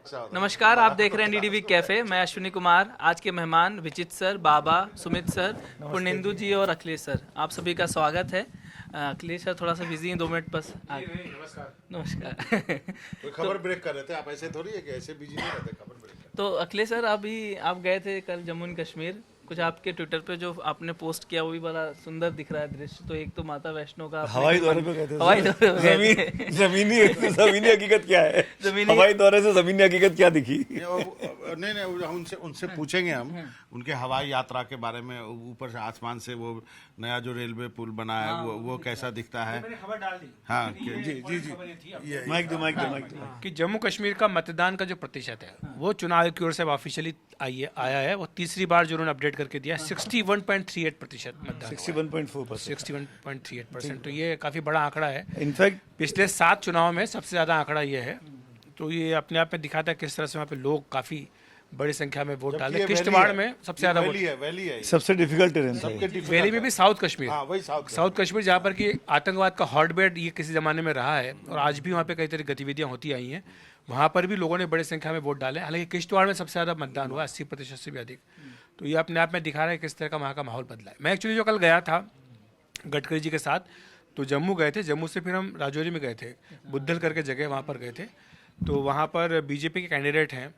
नमस्कार, आप देख रहे हैं डीडीवी कैफे। मैं अश्विनी कुमार। आज के मेहमान विचित सर, बाबा, सुमित सर, पुर्णेंदु जी और अखिलेश सर, आप सभी का स्वागत है। अखिलेश सर थोड़ा सा बिजी हैं, 2 मिनट बस। नमस्कार। नमस्कार। तो खबर ब्रेक कर रहे थे आप, ऐसे थोड़ी है कि ऐसे बिजी नहीं रहते, खबर ब्रेक कर। तो अखिलेश सर, अभी आप गए थे कल जम्मू एंड कश्मीर। कुछ आपके ट्विटर पे जो आपने पोस्ट किया वो भी बड़ा सुंदर दिख रहा है दृश्य। तो एक तो माता वैष्णो का हवाई दौरे पे गए थे। हवाई दौरे पे गए थे। जमीनी हकीकत क्या है? हवाई दौरे से जमीनी हकीकत क्या दिखी? नहीं, उनसे पूछेंगे हम उनके हवाई यात्रा के बारे में। ऊपर से आसमान से वो नया जो रेलवे पुल बना है वो कैसा दिखता है। खबर डाल दी। हाँ जी। माइक दो। कि जम्मू कश्मीर का मतदान का जो प्रतिशत है वो चुनाव आयोग की ओर से ऑफिशियली आया है। वो तीसरी बार जो उन्होंने अपडेट करके दिया 61.38% मतदान 61.4%। 61.38%। तो ये काफ़ी बड़ा आंकड़ा है। इनफैक्ट पिछले 7 चुनाव में सबसे ज़्यादा आंकड़ा ये है। तो ये अपने आप में दिखाता है किस तरह से वहाँ पे लोग काफ़ी बड़ी संख्या में वोट डाले। किश्तवाड़ में सबसे ज़्यादा वोट वैली है। सबसे डिफिकल्ट टेरेन था। वैली में भी साउथ कश्मीर। हाँ, वही साउथ कश्मीर जहाँ पर कि आतंकवाद का हॉटबेड ये किसी ज़माने में रहा है और आज भी वहाँ पे कई तरह की गतिविधियाँ होती आई हैं। वहाँ पर भी लोगों ने बड़ी संख्या में वोट डाले। हालांकि किश्तवाड़ में सबसे ज़्यादा मतदान हुआ, 80% से भी अधिक। तो ये अपने आप में दिखा रहा है किस तरह का वहाँ का माहौल बदला है। मैं एक्चुअली जो कल गया था गडकरी जी के साथ, तो जम्मू गए थे। जम्मू से फिर हम राजौरी में गए थे, बुद्धल करके जगह वहाँ पर गए थे। तो वहाँ पर बीजेपी के कैंडिडेट हैं,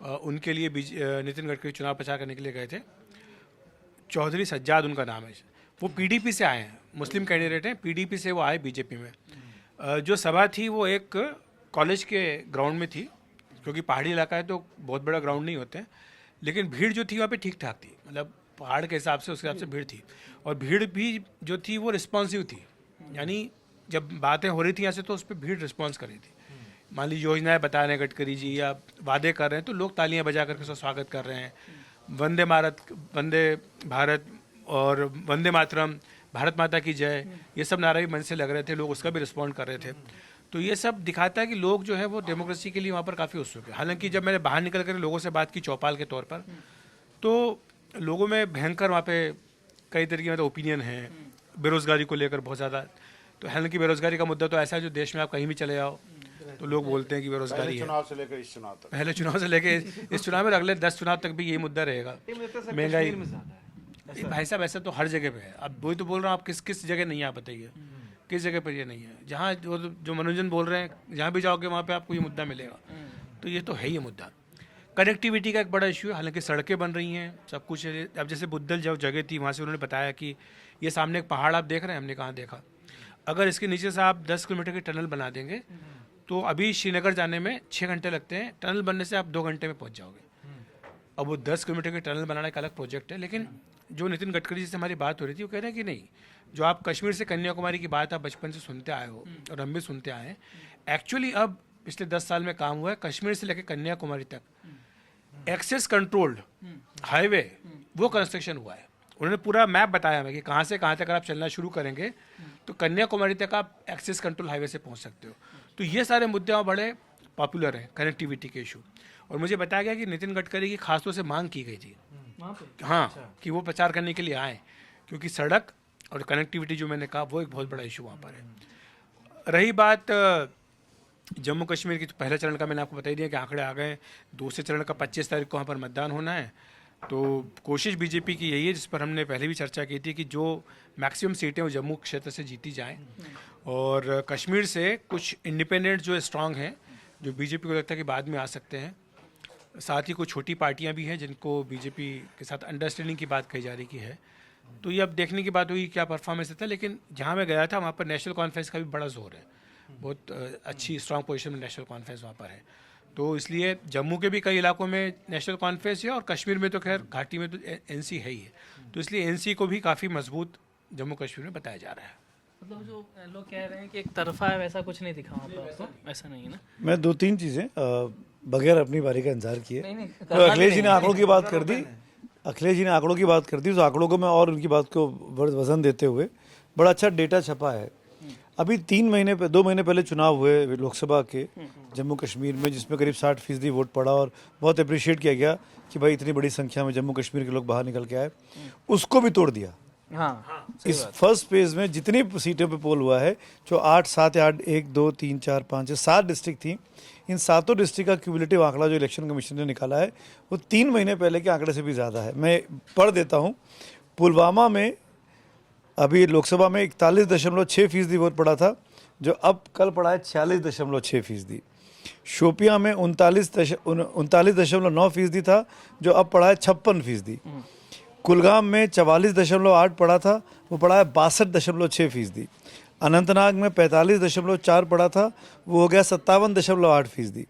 उनके लिए नितिन गडकरी चुनाव प्रचार करने के लिए गए थे। चौधरी सज्जाद उनका नाम है। वो पीडीपी से आए हैं, मुस्लिम कैंडिडेट हैं। पीडीपी से वो आए बीजेपी में। जो सभा थी वो एक कॉलेज के ग्राउंड में थी, क्योंकि पहाड़ी इलाका है तो बहुत बड़ा ग्राउंड नहीं होते हैं। लेकिन भीड़ जो थी वहाँ पे ठीक ठाक थी, मतलब पहाड़ के हिसाब से उसके हिसाब से भीड़ थी। और भीड़ भी जो थी वो रिस्पॉन्सिव थी, यानी जब बातें हो रही थी यहाँ से तो उस पर भीड़ रिस्पॉन्स कर रही थी। मान लीजिए योजनाएं बता रहे हैं गडकरी जी या वादे कर रहे हैं तो लोग तालियां बजा करके उसका स्वागत कर रहे हैं। वंदे भारत और वंदे मातरम, भारत माता की जय, ये सब नारे भी मन से लग रहे थे। लोग उसका भी रिस्पॉन्ड कर रहे थे। तो ये सब दिखाता है कि लोग जो है वो डेमोक्रेसी के लिए वहाँ पर काफ़ी उत्सुक है। हालांकि जब मैंने बाहर निकल कर लोगों से बात की चौपाल के तौर पर, तो लोगों में भयंकर वहाँ पे कई तरह की मतलब ओपिनियन है बेरोज़गारी को लेकर बहुत ज़्यादा। तो हालांकि बेरोज़गारी का मुद्दा तो ऐसा है जो देश में आप कहीं भी चले जाओ तो लोग बोलते हैं कि बेरोजगारी है। चुनाव से लेकर इस चुनाव तक, पहले चुनाव से लेकर इस चुनाव में अगले 10 चुनाव तक भी यही मुद्दा रहेगा, महंगाई। भाई साहब ऐसा तो हर जगह पे है। अब वही तो बोल रहा हूँ, आप किस जगह नहीं है, आप बताइए किस जगह पर ये नहीं है। जहाँ जो मनोरंजन बोल रहे हैं, जहाँ भी जाओगे वहाँ पे आपको ये मुद्दा मिलेगा। तो ये तो है ही मुद्दा। कनेक्टिविटी का एक बड़ा इशू है। हालांकि सड़कें बन रही हैं, सब कुछ है। अब जैसे बुद्धल जो जगह थी वहाँ से उन्होंने बताया कि ये सामने एक पहाड़ आप देख रहे हैं, हमने कहाँ देखा। अगर इसके नीचे से आप 10 किलोमीटर की टनल बना देंगे तो अभी श्रीनगर जाने में 6 घंटे लगते हैं, टनल बनने से आप 2 घंटे में पहुंच जाओगे। अब वो 10 किलोमीटर की टनल बनाना एक अलग प्रोजेक्ट है। लेकिन जो नितिन गडकरी जी से हमारी बात हो रही थी वो कह रहे हैं कि नहीं, जो आप कश्मीर से कन्याकुमारी की बात आप बचपन से सुनते आए हो और हम भी सुनते आए हैं, एक्चुअली अब पिछले 10 साल में काम हुआ है। कश्मीर से लेकर कन्याकुमारी तक एक्सेस कंट्रोल्ड हाईवे वो कंस्ट्रक्शन हुआ है। उन्होंने पूरा मैप बताया हमें कि कहाँ से कहाँ तक अगर आप चलना शुरू करेंगे तो कन्याकुमारी तक आप एक्सेस कंट्रोल हाईवे से पहुँच सकते हो। तो ये सारे मुद्दे वहाँ बड़े पॉपुलर हैं, कनेक्टिविटी के इशू। और मुझे बताया गया कि नितिन गडकरी की खासतौर से मांग की गई थी, हाँ, कि वो प्रचार करने के लिए आए, क्योंकि सड़क और कनेक्टिविटी जो मैंने कहा वो एक बहुत बड़ा इशू वहाँ पर है। रही बात जम्मू कश्मीर की, तो पहले चरण का मैंने आपको बता ही दिया कि आंकड़े आ गए। दूसरे चरण का 25 तारीख को वहाँ पर मतदान होना है। तो कोशिश बीजेपी की यही है, जिस पर हमने पहले भी चर्चा की थी, कि जो मैक्सिमम सीटें वो जम्मू क्षेत्र से जीती जाएं और कश्मीर से कुछ इंडिपेंडेंट जो स्ट्रांग हैं, जो बीजेपी को लगता है कि बाद में आ सकते हैं। साथ ही कुछ छोटी पार्टियां भी हैं जिनको बीजेपी के साथ अंडरस्टैंडिंग की बात कही जा रही की है। तो ये अब देखने की बात हुई क्या परफॉर्मेंस रहता है। लेकिन जहाँ मैं गया था वहाँ पर नेशनल कॉन्फ्रेंस का भी बड़ा जोर है, बहुत अच्छी स्ट्रांग पोजीशन में नेशनल कॉन्फ्रेंस वहाँ पर है। तो इसलिए जम्मू के भी कई इलाकों में नेशनल कॉन्फ्रेंस है और कश्मीर में तो खैर घाटी में तो एनसी है ही है। तो इसलिए एनसी को भी काफ़ी मजबूत जम्मू कश्मीर में बताया जा रहा है। मतलब जो लोग कह रहे हैं कि एक तरफा है, वैसा कुछ नहीं दिखा वहाँ पर आपको, ऐसा नहीं है ना? मैं 2-3 चीज़ें बगैर अपनी बारी का इंतजार किए, नहीं, तो अखिलेश जी ने आंकड़ों की बात कर दी। अखिलेश जी ने आंकड़ों की बात कर दी, तो आंकड़ों को मैं और उनकी बात को वजन देते हुए, बड़ा अच्छा डेटा छपा है। अभी 2 महीने पहले चुनाव हुए लोकसभा के जम्मू कश्मीर में, जिसमें करीब 60% वोट पड़ा और बहुत अप्रिशिएट किया गया कि भाई इतनी बड़ी संख्या में जम्मू कश्मीर के लोग बाहर निकल के आए। उसको भी तोड़ दिया। हाँ, इस फर्स्ट फेज में जितनी सीटों पे पोल हुआ है, जो 8, 7, 8, 1, 2, 3, 4, 5, 7 डिस्ट्रिक्ट थी, इन 7 डिस्ट्रिक्ट का क्यूमुलेटिव आंकड़ा जो इलेक्शन कमीशन ने निकाला है वो 3 महीने पहले के आंकड़े से भी ज़्यादा है। मैं पढ़ देता हूँ। पुलवामा में अभी लोकसभा में 41.6% वोट पड़ा था, जो अब कल पड़ा है 46.6%। शोपियां में 39.9% था, जो अब पड़ा है 56%। कुलगाम में 44.8 पड़ा था, वो पड़ा है 62.6%। अनंतनाग में 45.4 पड़ा था, वो हो गया 57.8%।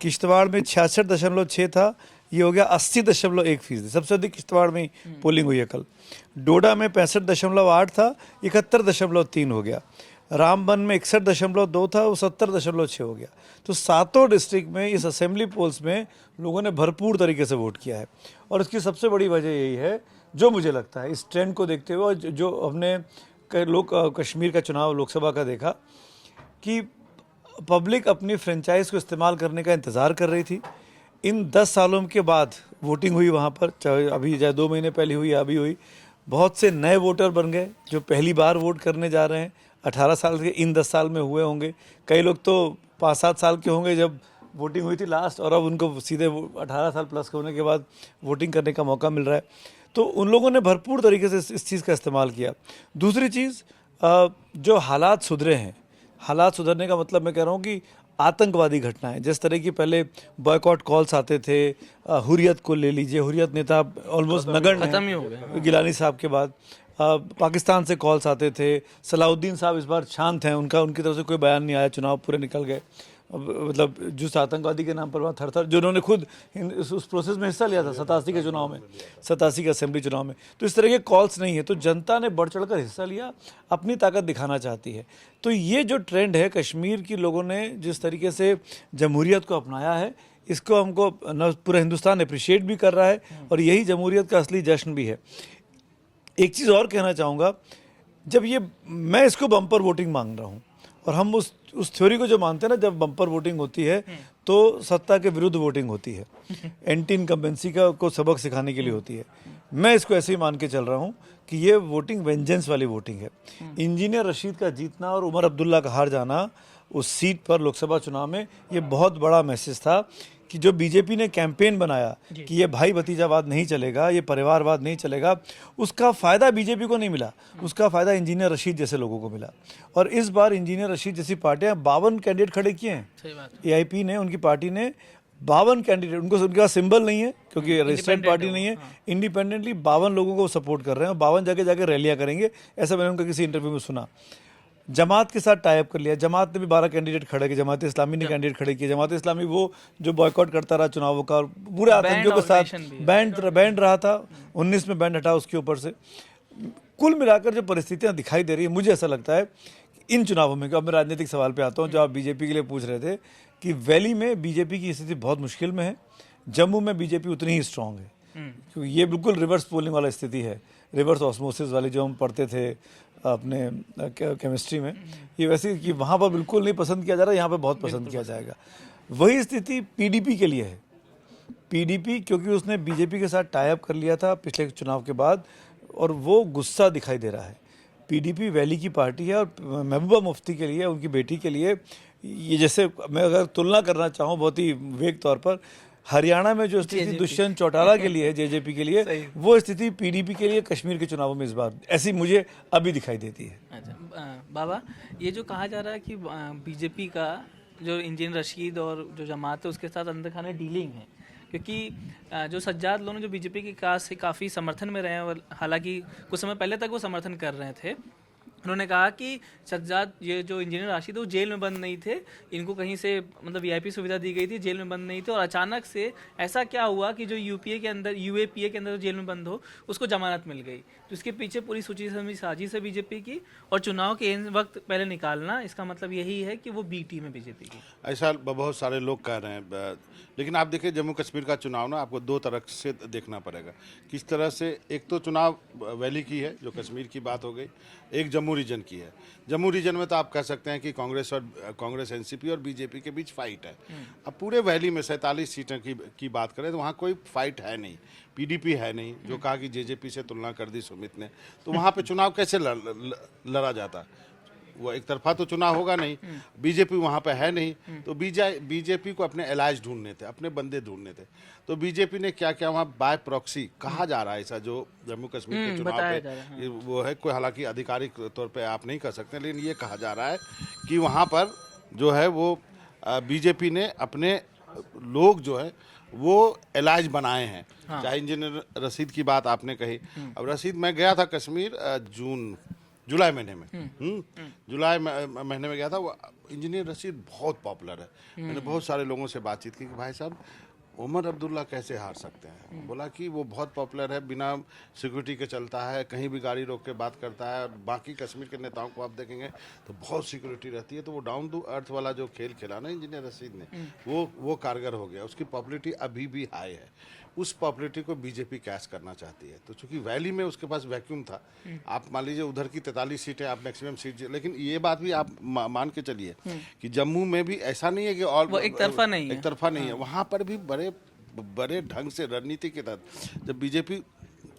किश्तवाड़ में 66.6 था, ये हो गया 80.1%। सबसे अधिक किश्तवाड़ में पोलिंग हुई है कल। डोडा में 65.8 था, 71.3 हो गया। रामबन में 61.2 था, वो 70.6 हो गया। तो 7 डिस्ट्रिक्ट में इस असेंबली पोल्स में लोगों ने भरपूर तरीके से वोट किया है। और इसकी सबसे बड़ी वजह यही है, जो मुझे लगता है इस ट्रेंड को देखते हुए, जो हमने कश्मीर का चुनाव लोकसभा का देखा, कि पब्लिक अपनी फ्रेंचाइज को इस्तेमाल करने का इंतज़ार कर रही थी। इन 10 सालों के बाद वोटिंग हुई वहाँ पर, चाहे 2 महीने पहले हुई या अभी हुई। बहुत से नए वोटर बन गए जो पहली बार वोट करने जा रहे हैं। 18 साल के इन 10 साल में हुए होंगे। कई लोग तो 5-7 साल के होंगे जब वोटिंग हुई थी लास्ट, और अब उनको सीधे 18 साल प्लस होने के बाद वोटिंग करने का मौका मिल रहा है। तो उन लोगों ने भरपूर तरीके से इस चीज़ का इस्तेमाल किया। दूसरी चीज़, जो हालात सुधरे हैं, हालात सुधरने का मतलब मैं कह रहा हूँ कि आतंकवादी घटनाएं, जिस तरह की पहले बॉयकॉट कॉल्स आते थे, हुर्रियत को ले लीजिए, हुर्रियत नेता ऑलमोस्ट नगण्य खत्म ही हो गया गिलानी साहब के बाद। पाकिस्तान से कॉल्स आते थे। सलाउद्दीन साहब इस बार शांत हैं, उनकी तरफ से कोई बयान नहीं आया, चुनाव पूरे निकल गए। मतलब जिस आतंकवादी के नाम पर वहाँ थर जो उन्होंने खुद उस प्रोसेस में हिस्सा लिया था 87 के चुनाव में, 87 के असेंबली चुनाव में। तो इस तरह के कॉल्स नहीं है। तो जनता ने बढ़ चढ़ कर हिस्सा लिया, अपनी ताकत दिखाना चाहती है। तो ये जो ट्रेंड है, कश्मीर की लोगों ने जिस तरीके से जमहूरियत को अपनाया है, इसको हमको पूरा हिंदुस्तान अप्रिशिएट भी कर रहा है, और यही जमहूरियत का असली जश्न भी है। एक चीज़ और कहना चाहूँगा, जब ये मैं इसको बम्पर वोटिंग मांग रहा हूँ, और हम उस थ्योरी को जो मानते हैं ना, जब बम्पर वोटिंग होती है तो सत्ता के विरुद्ध वोटिंग होती है, एंटी इनकम्बेंसी को सबक सिखाने के लिए होती है। मैं इसको ऐसे ही मान के चल रहा हूँ कि ये वोटिंग वेंजेंस वाली वोटिंग है। इंजीनियर रशीद का जीतना और उमर अब्दुल्ला का हार जाना उस सीट पर लोकसभा चुनाव में, ये बहुत बड़ा मैसेज था कि जो बीजेपी ने कैंपेन बनाया कि ये भाई भतीजावाद नहीं चलेगा, ये परिवारवाद नहीं चलेगा, उसका फ़ायदा बीजेपी को नहीं मिला, उसका फ़ायदा इंजीनियर रशीद जैसे लोगों को मिला। और इस बार इंजीनियर रशीद जैसी पार्टियां 52 कैंडिडेट खड़े किए हैं। सही बात। एआईपी ने, उनकी पार्टी ने 52 कैंडिडेट, उनके पास सिंबल नहीं है क्योंकि रजिस्टर्ड पार्टी नहीं है, इंडिपेंडेंटली 52 लोगों को सपोर्ट कर रहे हैं, और 52 जगह जाकर रैलियाँ करेंगे, ऐसा मैंने उनका किसी इंटरव्यू में सुना। जमात के साथ टाइप कर लिया, जमात ने भी 12 कैंडिडेट खड़े किए, जमात इस्लामी ने कैंडिडेट खड़े किए। जमात इस्लामी वो जो बॉयकॉट करता रहा चुनावों का, और पूरे आतंकियों के साथ बैंड रहा था, 19 में बैंड हटा उसके ऊपर से। कुल मिलाकर जो परिस्थितियां दिखाई दे रही है, मुझे ऐसा लगता है इन चुनावों में, अब मैं राजनीतिक सवाल पे आता हूँ जो आप बीजेपी के लिए पूछ रहे थे, कि वैली में बीजेपी की स्थिति बहुत मुश्किल में है, जम्मू में बीजेपी उतनी ही स्ट्रांग है, क्योंकि ये बिल्कुल रिवर्स पोलिंग वाला स्थिति है, रिवर्स ऑस्मोसिस वाली जो हम पढ़ते थे अपने केमिस्ट्री में, ये वैसे कि वहाँ पर बिल्कुल नहीं पसंद किया जा रहा, यहाँ पर बहुत पसंद किया जाएगा। वही स्थिति पीडीपी के लिए है। पीडीपी क्योंकि उसने बीजेपी के साथ टाई अप कर लिया था पिछले चुनाव के बाद, और वो गुस्सा दिखाई दे रहा है। पीडीपी वैली की पार्टी है, और महबूबा मुफ्ती के लिए, उनकी बेटी के लिए, ये जैसे मैं अगर तुलना करना चाहूँ बहुत ही वेग तौर पर, हरियाणा में जो स्थिति दुष्यंत चौटाला के लिए है, जेजेपी के लिए, वो स्थिति पीडीपी के लिए कश्मीर के चुनावों में इस बार ऐसी मुझे अभी दिखाई देती है। अच्छा बाबा, ये जो कहा जा रहा है कि बीजेपी का जो इंजीनियर रशीद और जो जमात है उसके साथ अंदर खाने डीलिंग है, क्योंकि जो सज्जाद लोग जो बीजेपी के काज से काफ़ी समर्थन में रहे हैं, और हालांकि कुछ समय पहले तक वो समर्थन कर रहे थे, उन्होंने कहा कि सज्जाद, ये जो इंजीनियर राशिद वो जेल में बंद नहीं थे, इनको कहीं से मतलब वीआईपी सुविधा दी गई थी, जेल में बंद नहीं थे, और अचानक से ऐसा क्या हुआ कि जो यूएपीए के अंदर जेल में बंद हो, उसको जमानत मिल गई। तो इसके पीछे पूरी सूची समझी साजिश है बीजेपी की, और चुनाव के वक्त पहले निकालना, इसका मतलब यही है कि वो बी टीम है बीजेपी की। ऐसा बहुत सारे लोग कह रहे हैं, लेकिन आप देखिए जम्मू कश्मीर का चुनाव ना आपको दो तरह से देखना पड़ेगा। किस तरह से, एक तो चुनाव वैली की है जो कश्मीर की बात हो गई, एक जम्मू रीजन की है। जम्मू रीजन में तो आप कह सकते हैं कि कांग्रेस एनसीपी और बीजेपी के बीच फाइट है। अब पूरे वैली में 47 सीटों की बात करें तो वहाँ कोई फाइट है नहीं, पीडीपी है नहीं, जो कहा कि जेजेपी से तुलना कर दी सुमित ने, तो वहाँ पे चुनाव कैसे लड़ा जाता। वो एक तरफा तो चुनाव होगा नहीं, बीजेपी वहाँ पे है नहीं, तो बीजेपी को अपने एलाइज ढूंढने थे, अपने बंदे ढूंढने थे। तो बीजेपी ने क्या क्या वहाँ बाय प्रॉक्सी कहा जा रहा है, ऐसा जो जम्मू कश्मीर के चुनाव बताया जा रहा पे ये वो है, कोई हालांकि आधिकारिक तौर पे आप नहीं कर सकते, लेकिन ये कहा जा रहा है कि वहाँ पर जो है वो बीजेपी ने अपने लोग जो है वो एलाइज बनाए हैं। चाहे इंजीनियर रशीद की बात आपने कही, अब रशीद, मैं गया था कश्मीर जुलाई महीने में, जुलाई महीने में गया था। वो इंजीनियर रशीद बहुत पॉपुलर है। मैंने बहुत सारे लोगों से बातचीत की कि भाई साहब उमर अब्दुल्ला कैसे हार सकते हैं। बोला कि वो बहुत पॉपुलर है, बिना सिक्योरिटी के चलता है, कहीं भी गाड़ी रोक के बात करता है। और बाकी कश्मीर के नेताओं को आप देखेंगे तो बहुत सिक्योरिटी रहती है। तो वो डाउन टू अर्थ वाला जो खेल खेला ना इंजीनियर रशीद ने, वो कारगर हो गया। उसकी पॉपुलरिटी अभी भी हाई है। उस पॉपुलरिटी को बीजेपी कैश करना चाहती है। तो चूंकि वैली में उसके पास वैक्यूम था, आप मान लीजिए उधर की 43 सीटें आप मैक्सिमम सीट, लेकिन ये बात भी आप मान के चलिए कि जम्मू में भी ऐसा नहीं है कि और वो एक तरफा नहीं है, एक तरफा नहीं है। वहाँ पर भी बड़े ढंग से रणनीति के तहत जब बीजेपी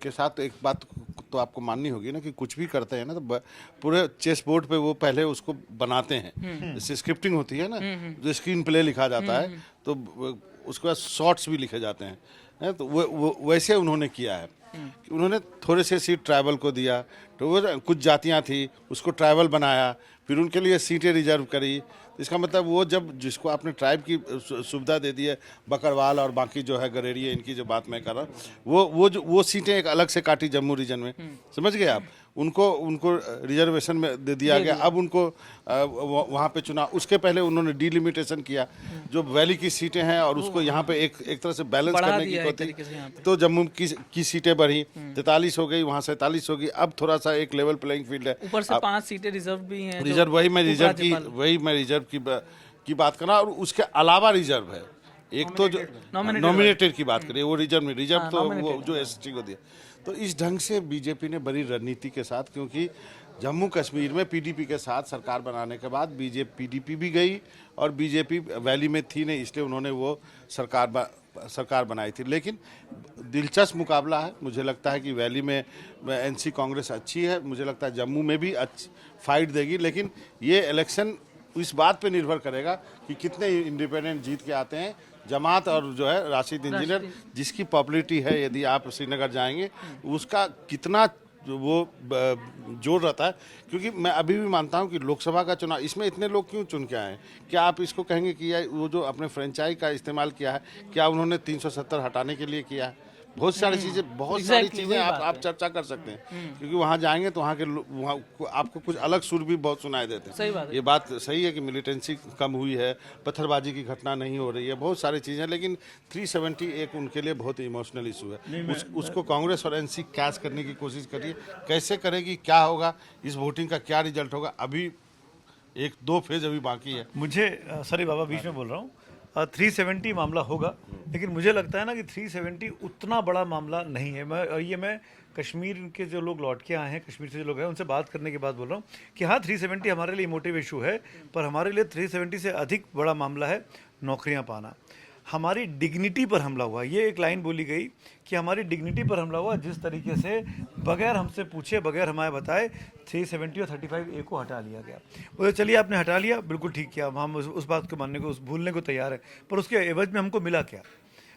के साथ, एक बात तो आपको माननी होगी ना कि कुछ भी करते हैं ना तो पूरे चेस बोर्ड पे वो पहले उसको बनाते हैं। जैसे स्क्रिप्टिंग होती है ना, जो स्क्रीन प्ले लिखा जाता है तो उसके बाद शॉर्ट्स भी लिखे जाते हैं। तो वो वैसे उन्होंने किया है कि उन्होंने थोड़े से सीट ट्राइबल को दिया, तो वो कुछ जातियां थी उसको ट्राइबल बनाया, फिर उनके लिए सीटें रिजर्व करी। इसका मतलब वो जब जिसको आपने ट्राइब की सुविधा दे दी है, बकरवाल और बाकी जो है गरेरिया, इनकी जो बात मैं कर रहा हूँ, वो सीटें एक अलग से काटी जम्मू रीजन में, समझ गए आप। उनको रिजर्वेशन में दे दिया गया। अब उनको वहाँ पे चुना, उसके पहले उन्होंने डिलिमिटेशन किया जो वैली की सीटें हैं, और उसको यहाँ पे एक तरह से बैलेंस करने की कोशिश। तो जम्मू की सीटें बढ़ी, 43 हो गई, वहाँ 47 हो गई। अब थोड़ा सा एक लेवल प्लेइंग फील्ड है। ऊपर से 5 सीटें रिजर्व भी हैं। रिजर्व वही मैं रिजर्व की बात कर रहा हूँ। और उसके अलावा रिजर्व है एक, तो जो नॉमिनेटेड की बात करिए, वो रिजर्व तो वो जो एसटी को दिया। तो इस ढंग से बीजेपी ने बड़ी रणनीति के साथ, क्योंकि जम्मू कश्मीर में पीडीपी के साथ सरकार बनाने के बाद पीडीपी भी गई और बीजेपी वैली में थी नहीं, इसलिए उन्होंने वो सरकार बनाई थी। लेकिन दिलचस्प मुकाबला है। मुझे लगता है कि वैली में एनसी कांग्रेस अच्छी है, मुझे लगता है जम्मू में भी अच्छी फाइट देगी। लेकिन ये इलेक्शन इस बात पे निर्भर करेगा कि कितने इंडिपेंडेंट जीत के आते हैं। जमात और जो है राशिद इंजीनियर, जिसकी पॉपुलरिटी है, यदि आप श्रीनगर जाएंगे उसका कितना वो जोर रहता है। क्योंकि मैं अभी भी मानता हूं कि लोकसभा का चुनाव, इसमें इतने लोग क्यों चुन के आए? क्या आप इसको कहेंगे कि वो जो अपने फ्रेंचाइज का इस्तेमाल किया है, क्या उन्होंने 370 हटाने के लिए किया है? बहुत सारी चीजें आप चर्चा कर सकते हैं। क्योंकि वहाँ जाएंगे तो वहाँ के वहाँ आपको कुछ अलग सुर भी बहुत सुनाई देते हैं। सही बात है। ये बात सही है कि मिलिटेंसी कम हुई है, पत्थरबाजी की घटना नहीं हो रही है, बहुत सारी चीज़ें। लेकिन 370 एक उनके लिए बहुत इमोशनल इशू है। उसको कांग्रेस और एनसी कैच करने की कोशिश करिए। कैसे करेगी, क्या होगा, इस वोटिंग का क्या रिजल्ट होगा, अभी 1-2 फेज अभी बाकी है। मुझे सॉरी बाबा, बीच में बोल रहा हूँ, 370 मामला होगा, लेकिन मुझे लगता है ना कि 370 उतना बड़ा मामला नहीं है। मैं कश्मीर के जो लोग लौट के आए हैं, कश्मीर से जो लोग हैं, उनसे बात करने के बाद बोल रहा हूँ कि हाँ 370 हमारे लिए मोटिव इशू है, पर हमारे लिए 370 से अधिक बड़ा मामला है नौकरियाँ पाना। हमारी डिग्निटी पर हमला हुआ, ये एक लाइन बोली गई कि हमारी डिग्निटी पर हमला हुआ, जिस तरीके से बगैर हमसे पूछे, बगैर हमें बताए 370 और 35A को हटा लिया गया। बोले चलिए आपने हटा लिया, बिल्कुल ठीक किया, हम उस बात को मानने को, उस भूलने को तैयार है, पर उसके एवज में हमको मिला क्या?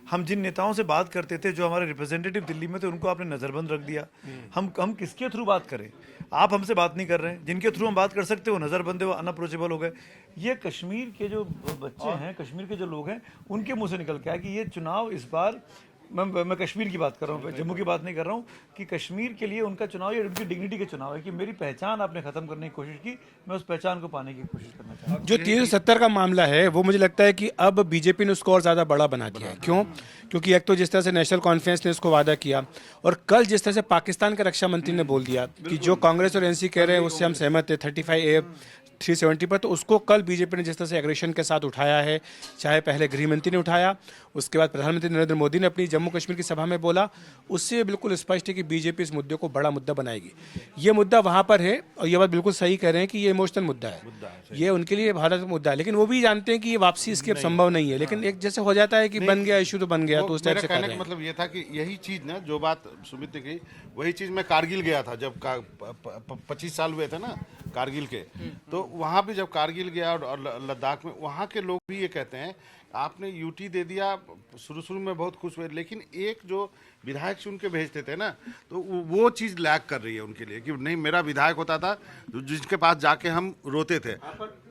हम जिन नेताओं से बात करते थे, जो हमारे रिप्रेजेंटेटिव दिल्ली में थे, उनको आपने नज़रबंद रख दिया। हम किसके थ्रू बात करें? आप हमसे बात नहीं कर रहे हैं, जिनके थ्रू हम बात कर सकते हो नज़रबंद है, वो अनअप्रोचेबल हो गए। ये कश्मीर के जो बच्चे हैं, कश्मीर के जो लोग हैं, उनके मुंह से निकल के आया कि ये चुनाव इस बार, मैं कश्मीर की बात कर रहा हूँ, जम्मू की बात नहीं कर रहा हूँ, कि कश्मीर के लिए उनका चुनाव या उनकी डिग्निटी के चुनाव है कि मेरी पहचान आपने खत्म करने की कोशिश की, मैं उस पहचान को पाने की कोशिश करना चाहता हूँ। जो 370 का मामला है वो मुझे लगता है कि अब बीजेपी ने उसको और ज़्यादा बड़ा बना दिया है। क्यों? क्योंकि एक तो जिस तरह से नेशनल कॉन्फ्रेंस ने उसको वादा किया, और कल जिस तरह से पाकिस्तान के रक्षा मंत्री ने बोल दिया कि जो कांग्रेस और एनसी कह रहे हैं उससे हम सहमत है 35A 370 पर, तो उसको कल बीजेपी ने जिस तरह से एग्रेशन के साथ उठाया है, चाहे पहले गृह मंत्री ने उठाया, उसके बाद प्रधानमंत्री नरेंद्र मोदी ने अपनी जम्मू कश्मीर की सभा में बोला, उससे बिल्कुल स्पष्ट है कि बीजेपी इस मुद्दे को बड़ा मुद्दा बनाएगी। ये मुद्दा वहाँ पर है, और ये बात बिल्कुल सही कह रहे हैं कि ये इमोशनल मुद्दा है, ये उनके लिए भारत का मुद्दा है। लेकिन वो भी जानते हैं कि ये वापसी इसकी अब संभव नहीं है। लेकिन एक जैसे हो जाता है कि बन गया इशू तो बन गया, तो उस टाइप से कहने का मतलब ये था कि यही चीज ना, जो बात सुमित ने कही, वही चीज मैं कारगिल गया था जब 25 साल हुए थे ना कारगिल के, तो वहाँ भी जब कारगिल गया और लद्दाख में, वहाँ के लोग भी ये कहते हैं आपने यूटी दे दिया, शुरू में बहुत खुश हुए, लेकिन एक जो विधायक चुन के भेजते थे ना, तो वो चीज़ लैग कर रही है उनके लिए कि नहीं मेरा विधायक होता था जिसके पास जाके हम रोते थे।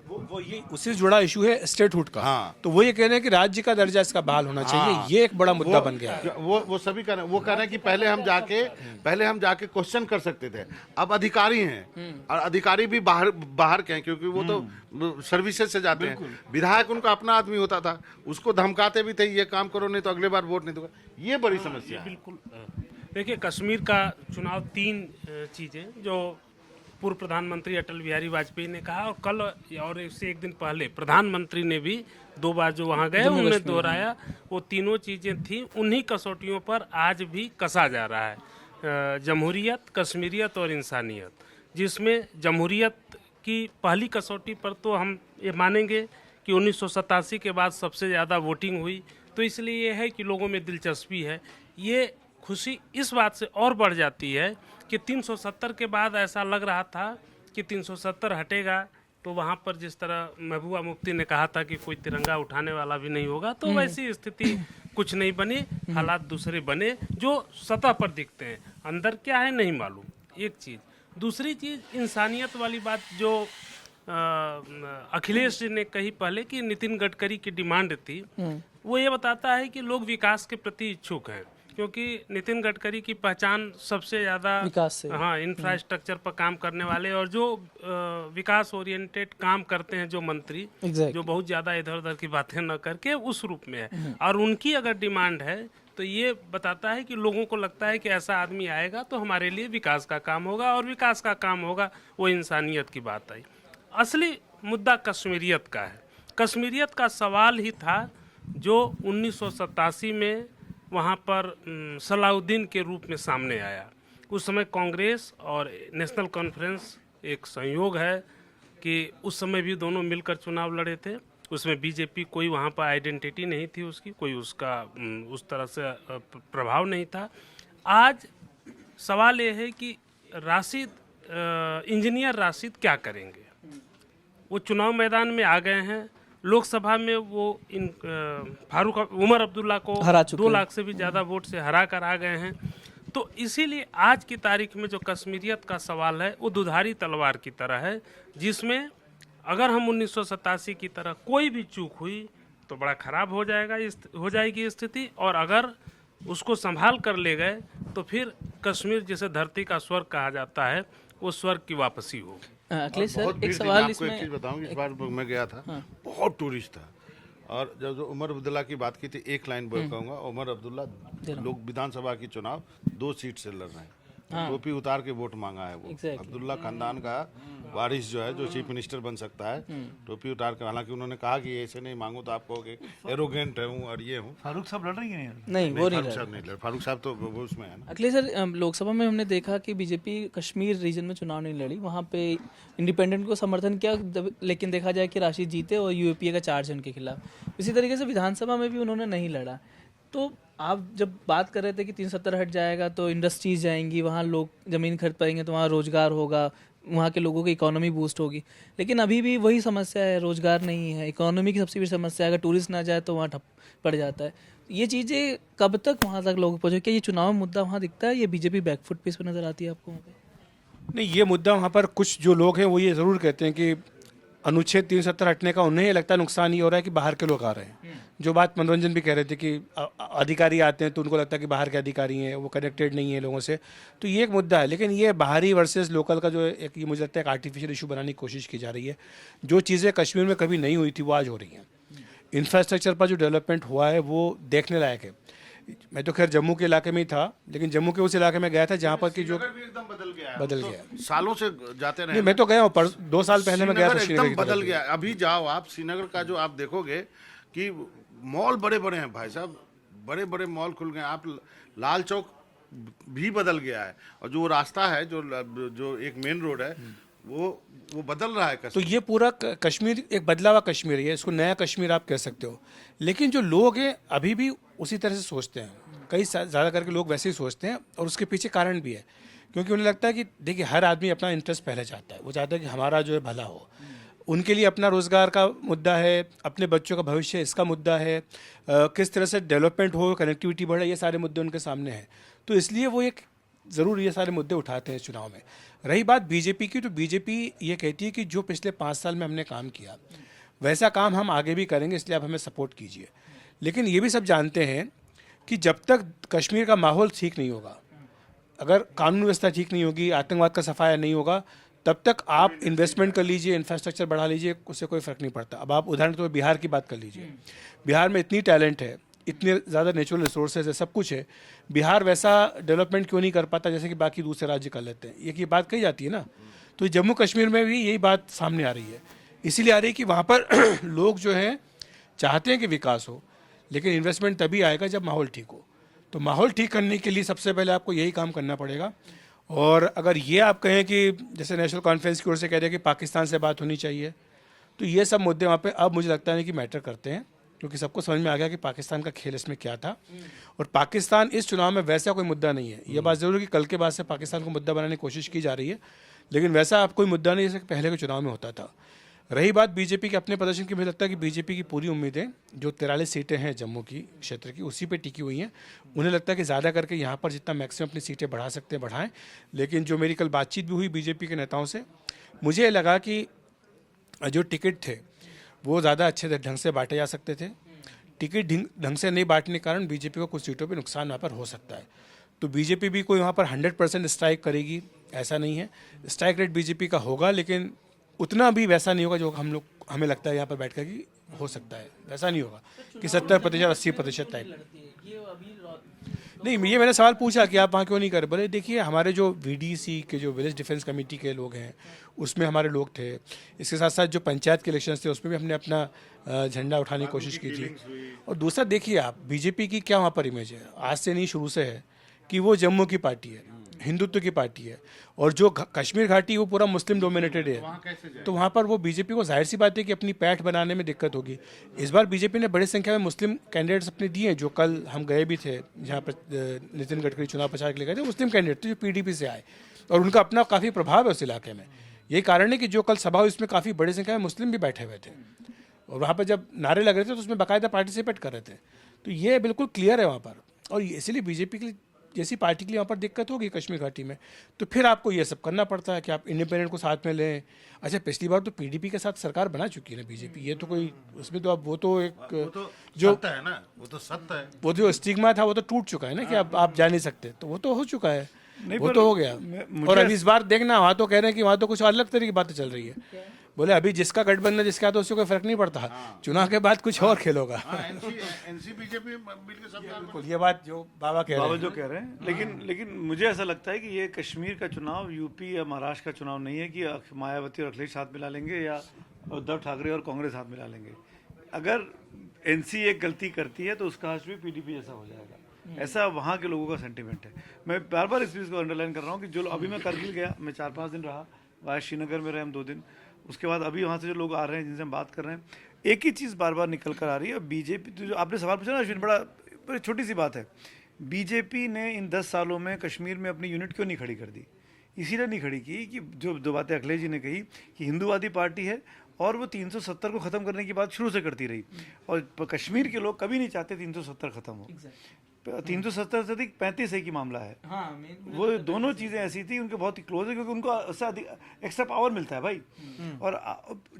वो ये उससे जुड़ा इशू है स्टेटहुड का। हाँ। तो वो ये कह रहे हैं कि राज्य का दर्जा इसका बहाल होना चाहिए। ये एक बड़ा मुद्दा बन गया है। वो सभी कह रहे हैं, वो कह रहे हैं कि पहले हम जाके क्वेश्चन कर सकते थे, अब अधिकारी हैं और अधिकारी भी बाहर के हैं, क्योंकि वो तो सर्विसेज से जाते हैं। विधायक उनका अपना आदमी होता था, उसको धमकाते भी थे ये काम करो नहीं तो अगले बार वोट नहीं दूंगा। ये बड़ी समस्या है। बिल्कुल। देखिए, कश्मीर का चुनाव 3 चीज़ें जो पूर्व प्रधानमंत्री अटल बिहारी वाजपेयी ने कहा, और कल और इससे एक दिन पहले प्रधानमंत्री ने भी 2 बार जो वहाँ गए उन्होंने दोहराया, वो तीनों चीज़ें थी। उन्हीं कसौटियों पर आज भी कसा जा रहा है, जमहूरियत, कश्मीरियत और इंसानियत, जिसमें जमहूरियत की पहली कसौटी पर तो हम ये मानेंगे कि 1987 के बाद सबसे ज़्यादा वोटिंग हुई, तो इसलिए ये है कि लोगों में दिलचस्पी है। ये खुशी इस बात से और बढ़ जाती है कि 370 के बाद ऐसा लग रहा था कि 370 हटेगा तो वहाँ पर जिस तरह महबूबा मुफ्ती ने कहा था कि कोई तिरंगा उठाने वाला भी नहीं होगा, तो वैसी स्थिति कुछ नहीं बनी, हालात दूसरे बने जो सतह पर दिखते हैं, अंदर क्या है नहीं मालूम। एक चीज़, दूसरी चीज़ इंसानियत वाली बात जो अखिलेश जी ने कही पहले कि नितिन गडकरी की डिमांड थी, वो ये बताता है कि लोग विकास के प्रति इच्छुक हैं, क्योंकि नितिन गडकरी की पहचान सबसे ज़्यादा विकास से, हाँ, इंफ्रास्ट्रक्चर पर काम करने वाले और जो विकास ओरिएंटेड काम करते हैं जो मंत्री, जो बहुत ज़्यादा इधर उधर की बातें न करके उस रूप में है। और उनकी अगर डिमांड है तो ये बताता है कि लोगों को लगता है कि ऐसा आदमी आएगा तो हमारे लिए विकास का काम होगा, और विकास का काम होगा वो इंसानियत की बात आई। असली मुद्दा कश्मीरियत का है। कश्मीरियत का सवाल ही था जो 1987 में वहाँ पर सलाउद्दीन के रूप में सामने आया। उस समय कांग्रेस और नेशनल कॉन्फ्रेंस एक संयोग है कि उस समय भी दोनों मिलकर चुनाव लड़े थे। उसमें बीजेपी कोई वहाँ पर आइडेंटिटी नहीं थी उसकी, कोई उसका उस तरह से प्रभाव नहीं था। आज सवाल ये है कि राशिद, इंजीनियर राशिद क्या करेंगे। वो चुनाव मैदान में आ गए हैं। लोकसभा में वो फारूक उमर अब्दुल्ला को 2 लाख से भी ज़्यादा वोट से हरा कर आ गए हैं। तो इसीलिए आज की तारीख में जो कश्मीरियत का सवाल है वो दुधारी तलवार की तरह है, जिसमें अगर हम 1987 की तरह कोई भी चूक हुई तो बड़ा खराब हो जाएगी स्थिति, और अगर उसको संभाल कर ले गए तो फिर कश्मीर जिसे धरती का स्वर्ग कहा जाता है वो स्वर्ग की वापसी होगी। अखिलेश सर, एक सवाल सवाल इसमें, एक चीज बताऊंगी। इस बार मैं गया था, बहुत टूरिस्ट था, और जब जो उमर अब्दुल्ला की बात की थी, एक लाइन बोल कहूँगा, उमर अब्दुल्ला लोग विधानसभा की चुनाव 2 सीट से लड़ रहे हैं, टोपी उतार के वोट मांगा है वो। अब्दुल्ला खानदान का वारिस जो है, जो चीफ मिनिस्टर बन सकता है, टोपी उतार के, हालांकि उन्होंने कहा कि ऐसे नहीं मांगू तो आप कहोगे एरोगेंट है हूँ और ये हूँ। फारूक साहब लड़ रही हैं? नहीं, वो नहीं फारूक साहब नहीं लड़, फारूक साहब तो वो उसमें है ना। अखिलेश सर, लोकसभा में हमने देखा कि बीजेपी कश्मीर रीजन में चुनाव नहीं लड़ी, वहाँ पे इंडिपेंडेंट को समर्थन किया, लेकिन देखा जाए कि राशिद जीते और यूएपीए का चार्ज उनके खिलाफ। इसी तरीके से विधानसभा में भी उन्होंने नहीं लड़ा। तो आप जब बात कर रहे थे कि 370 हट जाएगा तो इंडस्ट्रीज जाएंगी, वहाँ लोग ज़मीन खरीद पाएंगे, तो वहाँ रोज़गार होगा, वहाँ के लोगों की इकोनॉमी बूस्ट होगी, लेकिन अभी भी वही समस्या है, रोज़गार नहीं है, इकोनॉमी की सबसे बड़ी समस्या है। अगर टूरिस्ट ना जाए तो वहाँ ठप पड़ जाता है। ये चीज़ें कब तक वहाँ तक लोग पहुँचे? क्या ये चुनाव मुद्दा वहाँ दिखता है, ये बीजेपी बैकफुट पे इस पर नज़र आती है आपको वहाँ पे? नहीं, ये मुद्दा वहाँ पर कुछ जो लोग हैं वो ये ज़रूर कहते हैं कि अनुच्छेद 370 हटने का उन्हें ये लगता है नुकसान ये हो रहा है कि बाहर के लोग आ रहे हैं। जो बात मनोरंजन भी कह रहे थे कि अधिकारी आते हैं तो उनको लगता है कि बाहर के अधिकारी हैं, वो कनेक्टेड नहीं है लोगों से, तो ये एक मुद्दा है। लेकिन ये बाहरी वर्सेस लोकल का जो एक, ये मुझे लगता है एक आर्टिफिशियल इशू बनाने की कोशिश की जा रही है। जो चीज़ें कश्मीर में कभी नहीं हुई थी वो आज हो रही हैं। इंफ्रास्ट्रक्चर पर जो डेवलपमेंट हुआ है वो देखने लायक है। मैं तो खैर जम्मू के इलाके में ही था, लेकिन जम्मू के उस इलाके में गया था जहाँ पर कि जो एकदम बदल गया सालों से जाते रहे। मैं तो गया हूँ, 2 साल पहले मैं गया था, एकदम बदल गया। अभी जाओ आप श्रीनगर का, जो आप देखोगे कि मॉल बड़े बड़े हैं भाई साहब, बड़े बड़े मॉल खुल गए। आप लाल चौक भी बदल गया है, और जो रास्ता है जो एक मेन रोड है वो बदल रहा है। तो ये पूरा कश्मीर एक बदला हुआ कश्मीर है, इसको नया कश्मीर आप कह सकते हो। लेकिन जो लोग हैं अभी भी उसी तरह से सोचते हैं, कई ज़्यादा करके लोग वैसे ही सोचते हैं, और उसके पीछे कारण भी है क्योंकि उन्हें लगता है कि देखिए हर आदमी अपना इंटरेस्ट पहले चाहता है, वो चाहता है कि हमारा जो है भला हो। उनके लिए अपना रोज़गार का मुद्दा है, अपने बच्चों का भविष्य इसका मुद्दा है, किस तरह से डेवलपमेंट हो, कनेक्टिविटी बढ़े, ये सारे मुद्दे उनके सामने हैं। तो इसलिए वो एक ज़रूर ये सारे मुद्दे उठाते हैं चुनाव में। रही बात बीजेपी की, तो बीजेपी ये कहती है कि जो पिछले 5 साल में हमने काम किया वैसा काम हम आगे भी करेंगे, इसलिए आप हमें सपोर्ट कीजिए। लेकिन ये भी सब जानते हैं कि जब तक कश्मीर का माहौल ठीक नहीं होगा, अगर कानून व्यवस्था ठीक नहीं होगी, आतंकवाद का सफाया नहीं होगा, तब तक आप इन्वेस्टमेंट कर लीजिए, इंफ्रास्ट्रक्चर बढ़ा लीजिए, उससे कोई फ़र्क नहीं पड़ता। अब आप उदाहरण तो बिहार की बात कर लीजिए। बिहार में इतनी टैलेंट है, इतने ज़्यादा नेचुरल रिसोर्सेज है, सब कुछ है, बिहार वैसा डेवलपमेंट क्यों नहीं कर पाता जैसे कि बाकी दूसरे राज्य कर लेते हैं? ये बात कही जाती है ना। तो जम्मू कश्मीर में भी यही बात सामने आ रही है। इसीलिए आ रही है कि वहाँ पर लोग जो हैं चाहते हैं कि विकास हो, लेकिन इन्वेस्टमेंट तभी आएगा जब माहौल ठीक हो। तो माहौल ठीक करने के लिए सबसे पहले आपको यही काम करना पड़ेगा। और अगर ये आप कहें कि जैसे नेशनल कॉन्फ्रेंस की ओर से कह रहे हैं कि पाकिस्तान से बात होनी चाहिए, तो ये सब मुद्दे वहाँ पे अब मुझे लगता है कि मैटर करते हैं, क्योंकि सबको समझ में आ गया कि पाकिस्तान का खेल इसमें क्या था। और पाकिस्तान इस चुनाव में वैसा कोई मुद्दा नहीं है। ये बात ज़रूर है कि कल के बाद से पाकिस्तान को मुद्दा बनाने की कोशिश की जा रही है, लेकिन वैसा अब कोई मुद्दा नहीं जैसे पहले के चुनाव में होता था। रही बात बीजेपी के अपने प्रदर्शन की, मुझे लगता है कि बीजेपी की पूरी उम्मीदें जो 43 सीटें हैं जम्मू की क्षेत्र की, उसी पे टिकी हुई हैं। उन्हें लगता है कि ज़्यादा करके यहाँ पर जितना मैक्सिमम अपनी सीटें बढ़ा सकते हैं बढ़ाएं। लेकिन जो मेरी कल बातचीत भी हुई बीजेपी के नेताओं से, मुझे लगा कि जो टिकट थे वो ज़्यादा अच्छे ढंग से बांटे जा सकते थे। टिकट ढंग से नहीं बांटने के कारण बीजेपी को कुछ सीटों पर नुकसान वहाँ पर हो सकता है। तो बीजेपी भी कोई वहाँ पर 100% स्ट्राइक करेगी ऐसा नहीं है। स्ट्राइक रेट बीजेपी का होगा, लेकिन उतना भी वैसा नहीं होगा जो हमें लगता है यहाँ पर बैठकर कि हो सकता है। वैसा नहीं होगा कि 70% 80% टाइप। नहीं, ये मैंने सवाल पूछा कि आप वहाँ क्यों नहीं कर। बोले देखिए हमारे जो VDC के जो विलेज डिफेंस कमेटी के लोग हैं उसमें हमारे लोग थे। इसके साथ साथ जो पंचायत के इलेक्शंस थे उसमें भी हमने अपना झंडा उठाने की कोशिश की थी। और दूसरा देखिए आप बीजेपी की क्या वहाँ पर इमेज है, आज से नहीं शुरू से है कि वो जम्मू की पार्टी है, हिंदुत्व की पार्टी है। और जो कश्मीर घाटी वो पूरा मुस्लिम डोमिनेटेड है, तो वहाँ पर वो बीजेपी को जाहिर सी बात है कि अपनी पैठ बनाने में दिक्कत होगी। इस बार बीजेपी ने बड़ी संख्या में मुस्लिम कैंडिडेट्स अपने दिए हैं। जो कल हम गए भी थे जहाँ पर नितिन गडकरी चुनाव प्रचार के लिए गए थे, मुस्लिम कैंडिडेट थे जो PDP से आए, और उनका अपना काफ़ी प्रभाव है उस इलाके में। यही कारण है कि जो कल सभा हुई उसमें काफ़ी बड़ी संख्या में मुस्लिम भी बैठे हुए थे, और वहाँ पर जब नारे लग रहे थे तो उसमें बाकायदा पार्टिसिपेट कर रहे थे। तो ये बिल्कुल क्लियर है वहाँ पर। और इसीलिए बीजेपी की जैसी पार्टी के लिए वहाँ पर दिक्कत होगी कश्मीर घाटी में, तो फिर आपको ये सब करना पड़ता है कि आप इंडिपेंडेंट को साथ में लें। अच्छा, पिछली बार तो PDP के साथ सरकार बना चुकी है ना बीजेपी, ये तो कोई उसमें तो अब वो तो एक जो है ना, वो तो सत्य है। वो जो स्टिग्मा था वो तो टूट चुका है ना कि अब आप जा नहीं सकते, तो वो तो हो चुका है, वो तो हो गया। और अब इस बार देखना वहाँ तो कह रहे हैं कि वहाँ तो कुछ अलग तरह की बातें चल रही है। बोले अभी जिसका गठबंधन जिसका तो उससे कोई फर्क नहीं पड़ता, चुनाव के बाद कुछ और खेल होगा। बिल्कुल ये बात जो बाबा कह रहे हैं। लेकिन मुझे ऐसा लगता है कि ये कश्मीर का चुनाव यूपी या महाराष्ट्र का चुनाव नहीं है कि मायावती और अखिलेश हाथ मिला लेंगे या उद्धव ठाकरे और कांग्रेस हाथ मिला लेंगे। अगर NC एक गलती करती है तो उसका हश्र भी PDP जैसा हो जाएगा, ऐसा वहाँ के लोगों का सेंटिमेंट है। मैं बार बार इस चीज़ को अंडरलाइन कर रहा हूँ कि जो अभी मैं करगिल गया, मैं 4-5 दिन रहा, वहाँ श्रीनगर में रहे हम 2 दिन, उसके बाद अभी वहाँ से जो लोग आ रहे हैं जिनसे हम बात कर रहे हैं, एक ही चीज़ बार बार निकल कर आ रही है। बीजेपी तो जो आपने सवाल पूछा ना अश्विन, बड़ी छोटी सी बात है। बीजेपी ने इन 10 सालों में कश्मीर में अपनी यूनिट क्यों नहीं खड़ी कर दी? इसीलिए नहीं खड़ी की कि जो 2 बातें अखिलेश जी ने कही कि हिंदूवादी पार्टी है और वो 370 को ख़त्म करने की बात शुरू से करती रही, और कश्मीर के लोग कभी नहीं चाहते 370 ख़त्म हो। 370 से अधिक 35 की मामला है। वो दोनों चीज़ें ऐसी थी, उनके बहुत ही क्लोज है, क्योंकि उनको उससे अधिक एक्स्ट्रा पावर मिलता है भाई। और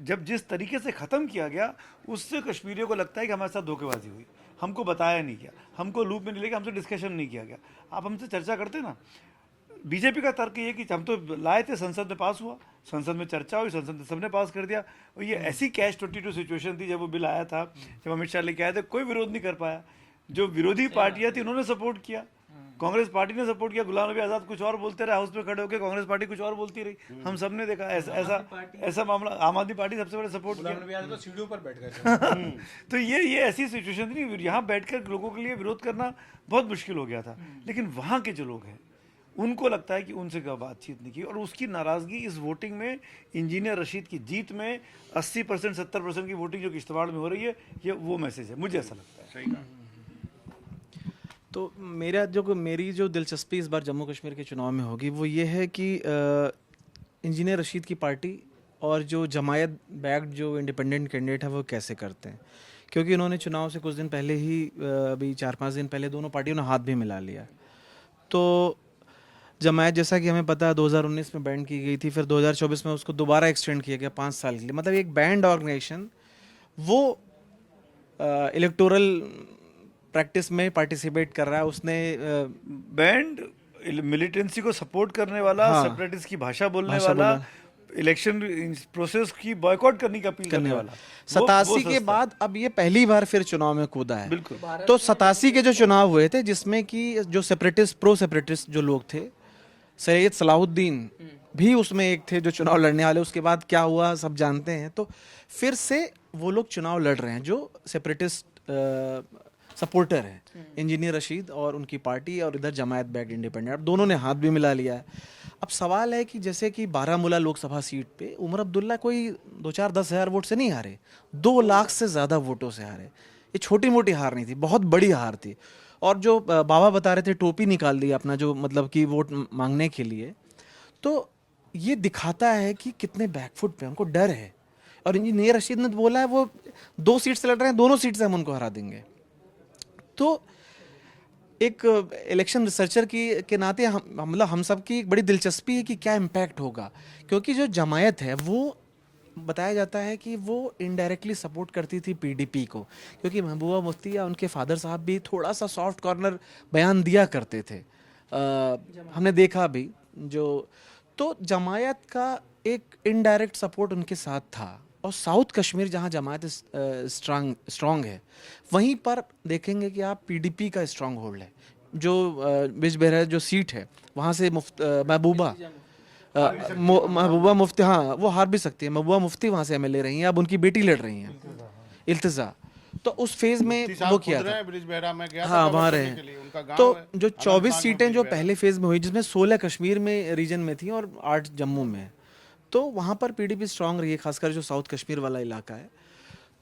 जब जिस तरीके से ख़त्म किया गया उससे कश्मीरियों को लगता है कि हमारे साथ धोखेबाजी हुई, हमको बताया नहीं गया, हमको लूप में नहीं लेके, हमसे डिस्कशन नहीं किया गया। आप हमसे चर्चा करते ना। बीजेपी का तर्क ये कि हम तो लाए थे, संसद में पास हुआ, संसद में चर्चा हुई, संसद ने सबने पास कर दिया। और ये ऐसी कैच 22 सिचुएशन थी जब वो बिल आया था, जब अमित शाह लेके आए थे, कोई विरोध नहीं कर पाया। जो विरोधी पार्टियां थी उन्होंने सपोर्ट किया, कांग्रेस पार्टी ने सपोर्ट किया, गुलाम नबी आज़ाद कुछ और बोलते रहे हाउस में खड़े होकर, कांग्रेस पार्टी कुछ और बोलती रही। हम सब ने देखा ऐसा मामला। आम आदमी पार्टी सबसे बड़ा सपोर्ट किया, तो सीढ़ियों पर बैठ गए। तो ये ऐसी सिचुएशन थी, यहाँ बैठकर लोगों के लिए विरोध करना बहुत मुश्किल हो गया था। लेकिन वहाँ के जो लोग हैं उनको लगता है कि उनसे क्या बातचीत नहीं की, और उसकी नाराज़गी इस वोटिंग में, इंजीनियर रशीद की जीत में 80% 70% की वोटिंग जो किश्तवाड़ में हो रही है, ये वो मैसेज है, मुझे ऐसा लगता है। तो मेरी जो दिलचस्पी इस बार जम्मू कश्मीर के चुनाव में होगी वो ये है कि इंजीनियर रशीद की पार्टी और जो जमायत बैक्ड जो इंडिपेंडेंट कैंडिडेट है वो कैसे करते हैं, क्योंकि उन्होंने चुनाव से कुछ दिन पहले ही अभी 4-5 दिन पहले दोनों पार्टियों ने हाथ भी मिला लिया। तो जमायत, जैसा कि हमें पता है, 2019 में बैंड की गई थी, फिर 2024 में उसको दोबारा एक्सटेंड किया गया 5 साल के लिए। मतलब एक बैंड ऑर्गेनाइजेशन वो इलेक्टोरल प्रैक्टिस में पार्टिसिपेट कर रहा है। उसने बैंड मिलिटेंसी को सपोर्ट करने वाला, हाँ, सेपरेटिस्ट की भाषा बोलने वाला, इलेक्शन प्रोसेस की बॉयकॉट करने की अपील करने वाला। 87 के बाद अब ये पहली बार फिर चुनाव में कूदा है। बिल्कुल। तो 87 के जो चुनाव हुए थे जिसमें कि जो सेपरेटिस्ट प्रो सेपरेटिस्ट जो लोग थे, सैयद सलाहुद्दीन भी उसमें एक थे जो चुनाव लड़ने वाले। उसके बाद क्या हुआ सब जानते हैं। तो फिर से वो लोग चुनाव लड़ रहे हैं जो सेपरेटिस्ट सपोर्टर है, इंजीनियर रशीद और उनकी पार्टी, और इधर जमायत बैक्ड इंडिपेंडेंट। अब दोनों ने हाथ भी मिला लिया है। अब सवाल है कि जैसे कि बारामूला लोकसभा सीट पे उमर अब्दुल्ला कोई 2-4-10 हज़ार वोट से नहीं हारे, 2 लाख से ज़्यादा वोटों से हारे। ये छोटी मोटी हार नहीं थी, बहुत बड़ी हार थी। और जो बाबा बता रहे थे टोपी निकाल दी अपना, जो मतलब कि वोट मांगने के लिए, तो ये दिखाता है कि कितने बैकफुट पे, उनको डर है। और इंजीनियर रशीद ने बोला है वो 2 सीट से लड़ रहे हैं, दोनों सीट से हम उनको हरा देंगे। तो एक इलेक्शन रिसर्चर के नाते हम सब की एक बड़ी दिलचस्पी है कि क्या इम्पैक्ट होगा, क्योंकि जो जमायत है वो बताया जाता है कि वो इनडायरेक्टली सपोर्ट करती थी पीडीपी को, क्योंकि महबूबा मुफ्ती या उनके फादर साहब भी थोड़ा सा सॉफ्ट कॉर्नर बयान दिया करते थे। हमने देखा भी जो, तो जमायत का एक इनडायरेक्ट सपोर्ट उनके साथ था। और साउथ कश्मीर जहां जमायत स्ट्रांग है, वहीं पर देखेंगे कि आप पीडीपी का स्ट्रांग होल्ड है। जो बिजबेहरा जो सीट है वहां से महबूबा मुफ्ती, हाँ वो हार भी सकती है। महबूबा मुफ्ती वहां से एमएलए रही हैं, अब उनकी बेटी लड़ रही हैं, इल्तिजा। तो उस फेज में वो किया था, ब्रिजबेहरा में गया हाँ वहाँ रहे हैं। तो जो 24 खान सीटें जो पहले फेज में हुई, जिसमें 16 कश्मीर में रीजन में थी और 8 जम्मू में, तो वहाँ पर पीडीपी स्ट्रांग रही है, खासकर जो साउथ कश्मीर वाला इलाका है।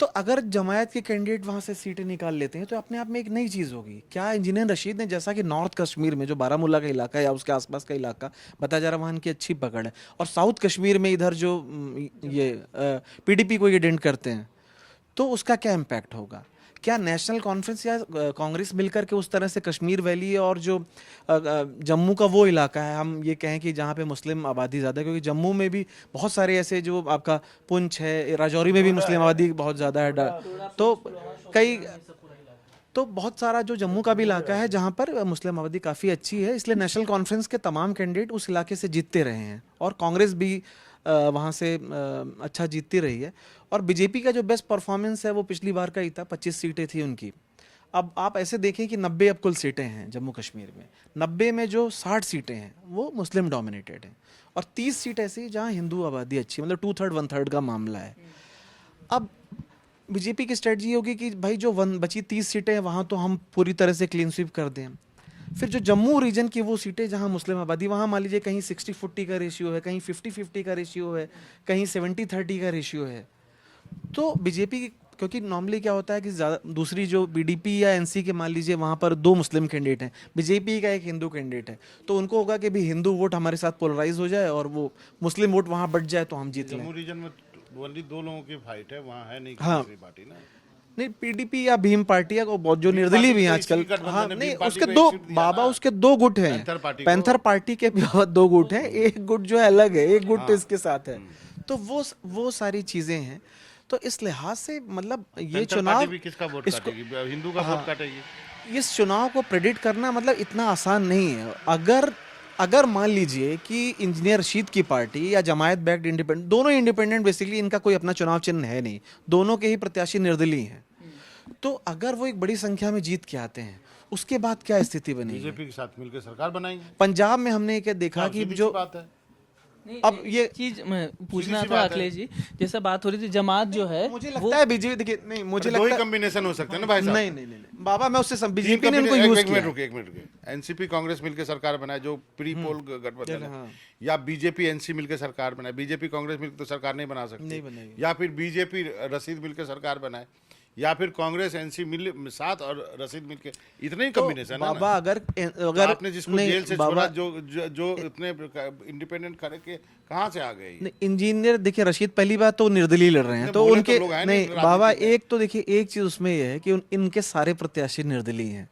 तो अगर जमायत के कैंडिडेट वहाँ से सीटें निकाल लेते हैं तो अपने आप में एक नई चीज़ होगी। क्या इंजीनियर रशीद ने, जैसा कि नॉर्थ कश्मीर में जो बारामूला का इलाका है या उसके आसपास का इलाका बताया जा रहा है, वहाँ इनकी अच्छी पकड़ है, और साउथ कश्मीर में इधर जो ये पीडीपी को ये डेंट करते हैं, तो उसका क्या इम्पैक्ट होगा? क्या नेशनल कॉन्फ्रेंस या कांग्रेस मिलकर के उस तरह से कश्मीर वैली और जो जम्मू का वो इलाका है, हम ये कहें कि जहाँ पे मुस्लिम आबादी ज़्यादा है, क्योंकि जम्मू में भी बहुत सारे ऐसे, जो आपका पुंछ है, राजौरी में भी मुस्लिम आबादी बहुत ज़्यादा है, तो बहुत सारा जो जम्मू का भी इलाका है जहाँ पर मुस्लिम आबादी काफ़ी अच्छी है। इसलिए नेशनल कॉन्फ्रेंस के तमाम कैंडिडेट उस इलाके से जीतते रहे हैं, और कांग्रेस भी वहाँ से अच्छा जीतती रही है। और बीजेपी का जो बेस्ट परफॉर्मेंस है वो पिछली बार का ही था, 25 सीटें थी उनकी। अब आप ऐसे देखें कि 90 अब कुल सीटें हैं जम्मू कश्मीर में, 90 में जो 60 सीटें हैं वो मुस्लिम डोमिनेटेड हैं, और 30 सीट ऐसी जहाँ हिंदू आबादी अच्छी, मतलब 2/3 1/3 का मामला है। अब बीजेपी की स्ट्रेटजी होगी कि भाई जो बची 30 सीटें हैं वहाँ तो हम पूरी तरह से क्लीन स्वीप कर दें। फिर जो जम्मू रीजन की वो सीटें जहाँ मुस्लिम आबादी, वहाँ मान लीजिए कहीं 60-40 का रेशियो है, कहीं 50-50 का रेशियो है, कहीं 70-30 का रेशियो है। तो बीजेपी, क्योंकि नॉर्मली क्या होता है कि दूसरी जो बीडीपी या एनसी के मान लीजिए वहाँ पर 2 मुस्लिम कैंडिडेट हैं, बीजेपी का एक हिंदू कैंडिडेट है, तो उनको होगा कि भी हिंदू वोट हमारे साथ पोलराइज हो जाए और वो मुस्लिम वोट वहाँ बढ़ जाए तो हम जीत लें। जम्मू रीजन में ओनली 2 लोगों की फाइट है, वहाँ है नहीं हाँ, किसी पार्टी ना, नहीं पीडीपी या भीम पार्टी है, बहुत जो निर्दलीय भी हैं आजकल। हाँ नहीं, उसके 2 बाबा, उसके 2 गुट हैं, पैंथर पार्टी के भी 2 गुट हैं, एक गुट जो है अलग है, एक गुट तो इसके साथ है। तो वो सारी चीजें हैं। तो इस लिहाज से मतलब ये चुनाव किसका वोट काटेगी? हिंदू का वोट काटेगी। इस चुनाव को प्रेडिक्ट करना मतलब इतना आसान नहीं है। अगर मान लीजिए कि इंजीनियर रशीद की पार्टी या जमायत बैक्ड इंडिपेंडेंट, दोनों इंडिपेंडेंट बेसिकली, इनका कोई अपना चुनाव चिन्ह है नहीं, दोनों के ही प्रत्याशी निर्दलीय हैं, तो अगर वो एक बड़ी संख्या में जीत के आते हैं, उसके बाद क्या स्थिति बनेगी? बीजेपी के साथ मिलकर सरकार बनाएंगे। पंजाब में हमने क्या देखा कि जो बात है, अब ये चीज मैं पूछना था अखिलेश जी, जैसे बात हो रही थी जमात जो है, मुझे लगता है बीजेपी, देखिए नहीं, मुझे लगता है कॉम्बिनेशन हो सकते हैं ना भाई साहब। नहीं बाबा, मैं उससे बीजेपी ने उनको यूज किया। एक मिनट रुकिए। एनसीपी कांग्रेस मिलकर सरकार बनाए जो प्री पोल गठबंधन है, या बीजेपी एनसी मिलकर सरकार बनाए, बीजेपी कांग्रेस मिलकर तो सरकार नहीं बना सकती, या फिर बीजेपी रशीद मिलकर सरकार बनाए, या फिर कांग्रेस एनसी मिल साथ और रशीद मिल के इतने ही कॉम्बिनेशन है ना? बाबा अगर आपने जिसको नहीं, जेल से बाबा- छोड़ा जो इतने इंडिपेंडेंट खड़े के कहाँ से आ गए ये? नहीं, इंजीनियर देखिए, रशीद पहली बात तो निर्दलीय लड़ रहे हैं, तो बोले तो उनके लोग हैं नहीं नहीं बाबा, राजनीति में। एक तो देखिए एक चीज उसमें ये है कि इनके सारे प्रत्याशी निर्दलीय हैं,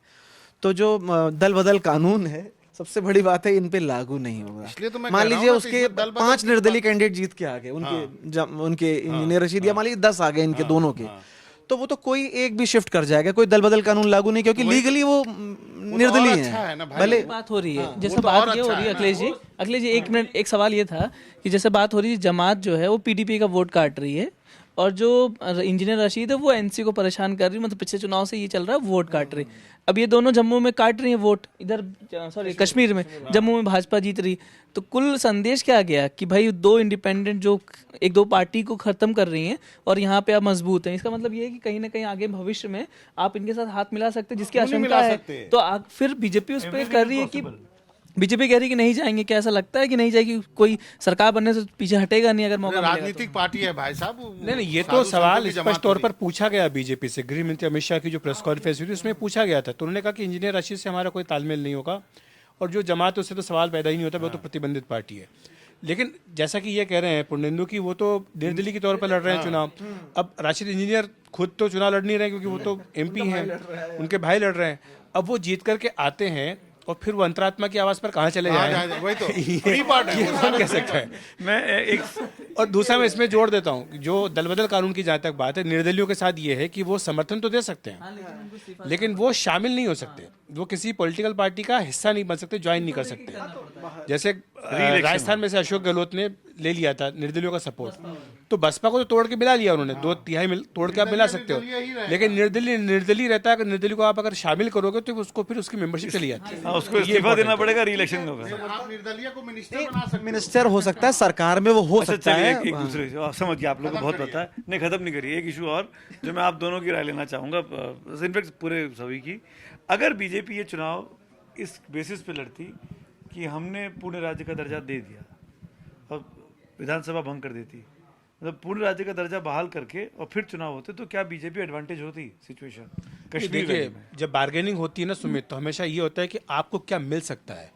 तो जो दल बदल कानून है सबसे बड़ी बात है इन पे लागू नहीं होगा। इसलिए तो मैं मान कह रहा लीजिए हूं ना, तो उसके इसमें दल बदल 5 की निर्दलीय बात- कैंडिडेट जीत के आ गए, उनके इंजीनियर रशीद, या मान लीजिए 10 आ गए इनके दोनों के, तो वो तो कोई एक भी शिफ्ट कर जाएगा, कोई दल बदल कानून लागू नहीं, क्योंकि लीगली वो निर्दलीय अच्छा है ना है। भाई। भले बात हो रही है जैसे तो बात और ये हो अच्छा रही है है ना। अखिलेश जी एक मिनट, एक सवाल ये था कि जैसे बात हो रही है जमात जो है वो पीडीपी का वोट काट रही है और जो इंजीनियर रशीद है वो एनसी को परेशान कर रही है, मतलब पिछले चुनाव से ये चल रहा है वोट काट रही। अब ये दोनों जम्मू में काट रही है वोट, इधर सॉरी कश्मीर में, जम्मू में भाजपा जीत रही। तो कुल संदेश क्या गया कि भाई दो इंडिपेंडेंट जो एक दो पार्टी को खत्म कर रही हैं और यहाँ पे आप मजबूत हैं। इसका मतलब ये है कि कहीं ना कहीं आगे भविष्य में आप इनके साथ हाथ मिला सकते हैं, जिसकी क्यों नहीं आशंका मिला है। सकते? तो फिर बीजेपी उस पर कर रही है कि बीजेपी कह रही है कि नहीं जाएंगे, क्या ऐसा लगता है कि नहीं जाएगी, कोई सरकार बनने से पीछे हटेगा नहीं अगर मौका मिलेगा तो? राजनीतिक पार्टी है भाई साहब। नहीं, ये साधु तो संतों सवाल की स्पष्ट जमात तौर थोड़ी। पर पूछा गया बीजेपी से। गृह मंत्री अमित शाह की जो प्रेस कॉन्फ्रेंस हुई थी उसमें पूछा गया था, तो उन्होंने कहा कि इंजीनियर रशीद से हमारा कोई तालमेल नहीं होगा, और जो जमात है उससे तो सवाल पैदा ही नहीं होता, वो तो प्रतिबंधित पार्टी है। लेकिन जैसा कि ये कह रहे हैं पुर्णेंदु की, वो तो निर्दलीय के तौर पर लड़ रहे हैं चुनाव। अब राशिद इंजीनियर खुद तो चुनाव लड़ नहीं रहे क्योंकि वो तो एमपी हैं, उनके भाई लड़ रहे हैं। अब वो जीत करके आते हैं और फिर वो अंतरात्मा की आवाज पर कहाँ चले जाए, वही तो फ्री पार्ट है ये कौन कह सकता है। मैं एक और दूसरा मैं इसमें जोड़ देता हूँ, जो दल बदल कानून की जहाँ तक बात है, निर्दलियों के साथ ये है कि वो समर्थन तो दे सकते हैं लेकिन वो शामिल नहीं हो सकते, वो किसी पॉलिटिकल पार्टी का हिस्सा नहीं बन सकते, ज्वाइन नहीं कर सकते। जैसे राजस्थान में से अशोक गहलोत ने ले लिया था निर्दलियों का सपोर्ट, तो बसपा को तो तोड़ के मिला लिया उन्होंने, 2/3 तोड़ के आप मिला सकते हो, लेकिन निर्दलीय रहता है। अगर निर्दलीय को आप अगर शामिल करोगे तो उसको फिर उसकी मेंबरशिप चली जाती है। उसको इस्तीफा देना पड़ेगा, री इलेक्शन होगा। आप निर्दलीय को मिनिस्टर बना सकते मिनिस्टर हो सकता है, सरकार में वो हो सकता चलिए है। एक दूसरे से समझ गया, आप लोगों को बहुत पता है। नहीं, खत्म नहीं करिए। एक इशू और जो मैं आप दोनों की राय लेना चाहूँगा, इनफैक्ट पूरे सभी की। अगर बीजेपी ये चुनाव इस बेसिस पे लड़ती कि हमने पूर्ण राज्य का दर्जा दे दिया और विधानसभा भंग कर देती, मतलब पूर्ण राज्य का दर्जा बहाल करके और फिर चुनाव होते, तो क्या बीजेपी एडवांटेज होती सिचुएशन कश्मीर देखिए, में? जब बार्गेनिंग होती है ना सुमित, तो हमेशा ये होता है कि आपको क्या मिल सकता है।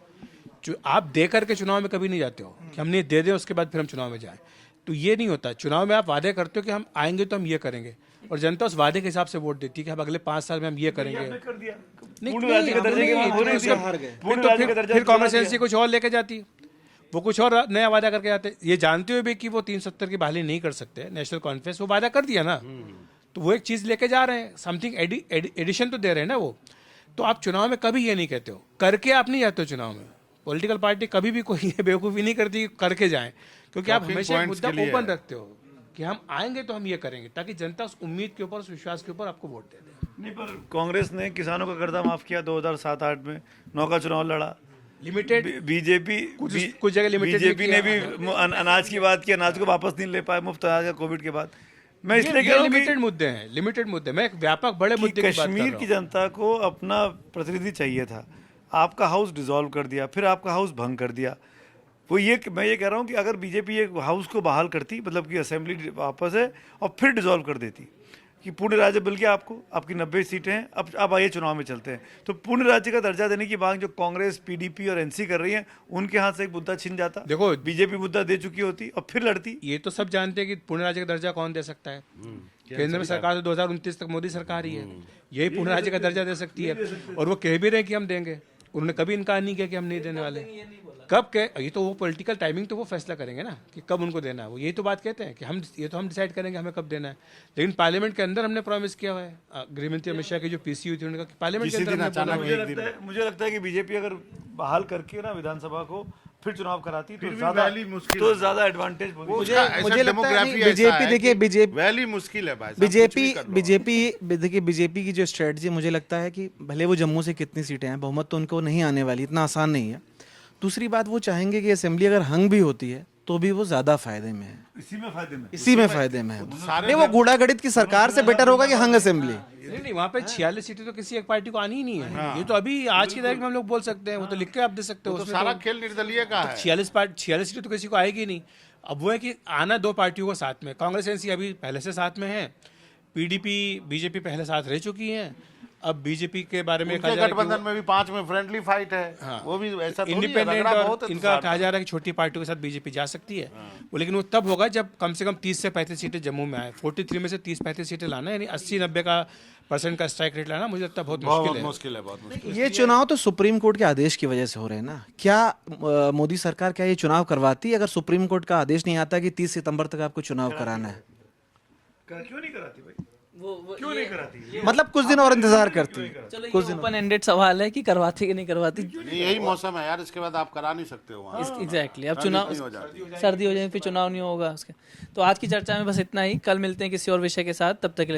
जो आप दे करके चुनाव में कभी नहीं जाते हो कि हमने दे दें उसके बाद फिर हम चुनाव में जाएं, तो ये नहीं होता। चुनाव में आप वादे करते हो कि हम आएंगे तो हम ये करेंगे, और जनता उस वादे के हिसाब से वोट देती है कि हम अगले 5 साल में हम ये करेंगे। कर दिया नहीं, पूर्ण राज्य का दर्जे की नहीं, मांग हो रही थी, पूर्ण राज्य का दर्जा फिर दिला कांग्रेस दिया। एनसी कुछ और लेके जाती, वो कुछ और नया वादा करके आते, ये जानते हुए भी कि वो 370 की बहाली नहीं कर सकते नेशनल कॉन्फ्रेंस, वो वादा कर दिया ना, तो वो एक चीज लेके जा रहे हैं, समथिंग एडिशन तो दे रहे हैं ना वो। तो आप चुनाव में कभी ये नहीं कहते हो, करके आप नहीं जाते हो चुनाव में। पॉलिटिकल पार्टी कभी भी कोई बेवकूफ़ी नहीं करती करके जाएं, क्योंकि आप Talking हमेशा एक points मुद्दा के लिए ओपन है। रखते हो कि हम आएंगे तो हम ये करेंगे, ताकि जनता उस उम्मीद के ऊपर, उस विश्वास के ऊपर आपको वोट दे दे। नहीं, पर कांग्रेस ने किसानों का कर्जा माफ किया 2007-8 में, 9 का चुनाव लड़ा। लिमिटेड बीजेपी कुछ जगह limited बीजेपी भी ने किया। भी अनाज की बात की, अनाज को वापस नहीं ले पाए, मुफ्त अनाज का कोविड के बाद। मैं इसलिए कह ये रहा हूँ लिमिटेड कि मुद्दे हैं, लिमिटेड मुद्दे। मैं एक व्यापक बड़े मुद्दे की बात कर कश्मीर रहा की हूँ। जनता को अपना प्रतिनिधि चाहिए था, आपका हाउस डिसॉल्व कर दिया, फिर आपका हाउस भंग कर दिया। वो ये मैं ये कह रहा हूँ कि अगर बीजेपी एक हाउस को बहाल करती, मतलब कि असेंबली वापस है, और फिर डिसॉल्व कर देती कि पूर्ण राज्य मिल गया आपको, आपकी 90 सीटें हैं, अब आइए चुनाव में चलते हैं, तो पूर्ण राज्य का दर्जा देने की मांग जो कांग्रेस, पीडीपी और एनसी कर रही है, उनके हाथ से एक मुद्दा छिन जाता। देखो, बीजेपी मुद्दा दे चुकी होती और फिर लड़ती। ये तो सब जानते हैं कि पूर्ण राज्य का दर्जा कौन दे सकता है। केंद्र में सरकार तो 2029 तक मोदी सरकार ही है, यही पूर्ण राज्य का दर्जा दे सकती है, और वो कह भी रहे हैं कि हम देंगे। उन्होंने कभी इनकार नहीं किया कि हम नहीं देने वाले। कब कह, ये तो वो पॉलिटिकल टाइमिंग तो वो फैसला करेंगे ना कि कब उनको देना है। वो यही तो बात कहते हैं कि हम ये तो हम डिसाइड करेंगे हमें कब देना है, लेकिन पार्लियामेंट के अंदर हमने प्रॉमिस किया हुआ है। गृह मंत्री अमित शाह की जो पीसी हुई थी, उन्होंने कहा कि पार्लियामेंट के किसी अंदर दिन हमने बोला- अचानक मुझे लगता है कि बीजेपी अगर बहाल करके ना विधानसभा को फिर चुनाव कराती फिर तो भी ज्यादा वैली मुश्किल तो है। ज्यादा एडवांटेज मुझे लगता है डेमोग्राफी नहीं, बीजेपी देखिए, वैली मुश्किल है भाई साहब, बीजेपी कुछ भी कर लो। बीजेपी देखिए, बीजेपी की जो स्ट्रेटजी, मुझे लगता है कि भले वो जम्मू से कितनी सीटें हैं, बहुमत तो उनको नहीं आने वाली, इतना आसान नहीं है। दूसरी बात, वो चाहेंगे कि असेंबली अगर हंग भी होती है तो भी वो ज्यादा फायदे में है, इसी में फायदे में। इसी में फायदे में है। नहीं, वो गुड़ागड़ित की सरकार से बेटर होगा कि हंग असेंबली। नहीं, वहाँ पे 46 सीटें तो किसी एक पार्टी को आनी ही नहीं है। ये तो अभी आज की तारीख में हम लोग बोल सकते हैं, वो तो लिख के आप दे सकते हो। तो उसमें सारा तो खेल निर्दलीय का है। 46 सीटें तो किसी को आएगी नहीं। अब वो है कि आना 2 पार्टियों को साथ में, कांग्रेस एनसी अभी पहले से साथ में है, पीडीपी बीजेपी पहले साथ रह चुकी हैं। अब बीजेपी के बारे में कहा उनके जा रहा है कि गठबंधन में भी 5 में फ्रेंडली फाइट है, वो भी ऐसा थोड़ी है, इंडिपेंडेंट रगड़ा और बहुत है इनका तुषार। कहा जा रहा है कि छोटी पार्टियों के साथ बीजेपी जा सकती है, वो लेकिन वो तब होगा जब कम से कम 30 से 35 सीटें जम्मू में आए। 43 में से 30-35 सीटें लाना, यानी 80-90 का % का स्ट्राइक रेट लाना, मुझे लगता है बहुत मुश्किल बहुत है। मुश्किल है, बहुत मुश्किल। ये चुनाव तो सुप्रीम कोर्ट के आदेश की वजह से हो रहे हैं ना। क्या मोदी सरकार क्या ये चुनाव करवाती अगर सुप्रीम कोर्ट का आदेश नहीं आता कि 30 सितंबर तक आपको चुनाव कराना है? क्यों नहीं कराती भाई? क्यों नहीं कराती? मतलब कुछ दिन और इंतजार करती है। चलो ये ओपन एंडेड सवाल है कि करवाती कि नहीं करवाती। यही मौसम है यार, इसके बाद आप करा नहीं सकते हो वहाँ। एग्जैक्टली, अब ठंडी चुनाव नहीं हो जाती। सर्दी हो जाए फिर चुनाव नहीं होगा उसके। तो आज की चर्चा में बस इतना ही, कल मिलते हैं किसी और विषय के साथ, तब तक के लिए